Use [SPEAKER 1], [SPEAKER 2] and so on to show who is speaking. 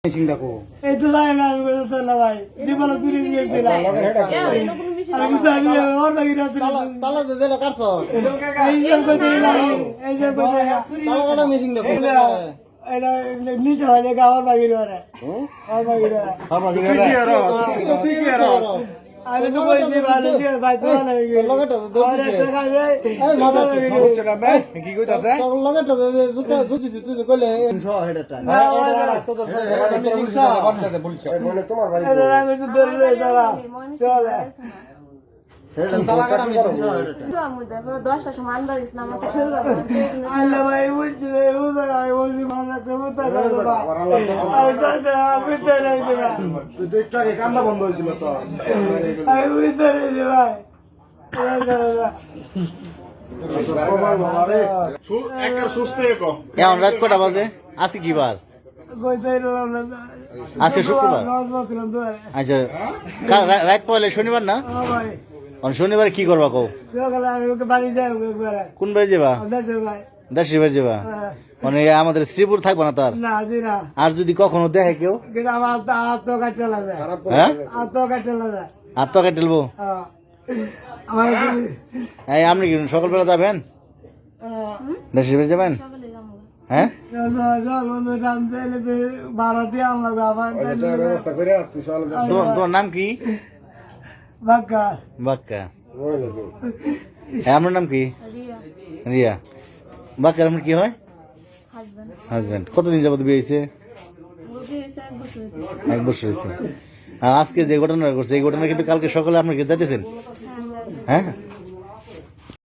[SPEAKER 1] এই তো যাই না আমি বলতে না ভাই জীবনে তুলে দিয়েছিলাম আমি তো আমি ওর বাকি রাতে
[SPEAKER 2] তালা দিলে কাটছো
[SPEAKER 1] এই যে কইতে নাই এই যে কইতে
[SPEAKER 2] তালা কাটা মেশিন দেখো
[SPEAKER 1] এটা নিচে হয় দেখা ওর বাকি রে ওর বাকি রে আমি তো কইছি ভালো যে ভাই তো না
[SPEAKER 2] লাগাটা
[SPEAKER 1] আরে দেখাবে
[SPEAKER 2] এই মাথা
[SPEAKER 3] হচ্ছে না বে কি কইতাছে
[SPEAKER 2] লাগাটা জুতা জুতি তুই কইলে 300 হেডটা
[SPEAKER 3] তোমার বাড়ি
[SPEAKER 1] এটা আমি তো ধরে দাঁড়া চলে
[SPEAKER 2] তালা কাটা মেশিন 100 হেডটা
[SPEAKER 1] আল্লাহ ভাই বলছি রে উদা ভাই বলছি মানা তে মুতা করে বা আরে দাদা আমি তো নাই দিবা
[SPEAKER 3] তুই তো একটু আগে কান্না বন্ধ হয়েছিল তো
[SPEAKER 1] আমি বুঝতে নাই দি ভাই
[SPEAKER 3] একটা সুস্থ একো
[SPEAKER 4] এখন রাত কটা বাজে আজকে কি বার
[SPEAKER 1] কইতে রলাম না
[SPEAKER 4] আজকে শুক্রবার
[SPEAKER 1] নামাজ পড়ছিলাম তো
[SPEAKER 4] আচ্ছা রাত পয়লে শনিবার না
[SPEAKER 1] ভাই
[SPEAKER 4] শনিবার কি করবা কও
[SPEAKER 1] সকালে আমি ওকে বাড়ি যাই একবারে
[SPEAKER 4] কোন বাড়ি যাবা
[SPEAKER 1] দেশের ভাই
[SPEAKER 4] দেশের বাড়ি যাবা মানে আমাদের শ্রীপুর থাকবো না তার
[SPEAKER 1] না জি না
[SPEAKER 4] আর যদি কখনো দেখে কেউ
[SPEAKER 1] কিন্তু আমার হাত তো কাটতে লাগে
[SPEAKER 4] হ্যাঁ
[SPEAKER 1] হাত তো কাটতে লাগে
[SPEAKER 4] হাত পা কেটেলবো
[SPEAKER 1] আমার
[SPEAKER 4] এই আপনি কি সকালবেলা যাবেন দেশের বাড়ি যাবেন হ্যাঁ
[SPEAKER 1] বন্ধু টানতে বারোটি আমার বাবা
[SPEAKER 3] ব্যবস্থা করে তুই সকালে
[SPEAKER 4] তোমার নাম কি
[SPEAKER 1] বাক্কা
[SPEAKER 4] বাক্কা হ্যাঁ আপনার নাম কি রিয়া বাক্কার আপনার কি হয় হাজবেন্ড কতদিন যাবত বিয়ে হয়েছে 1 বছর হয়েছে আর আজকে যে ঘটনা করছে এই ঘটনা কিন্তু কালকে সকালে আপনি কি যাইতেছেন হ্যাঁ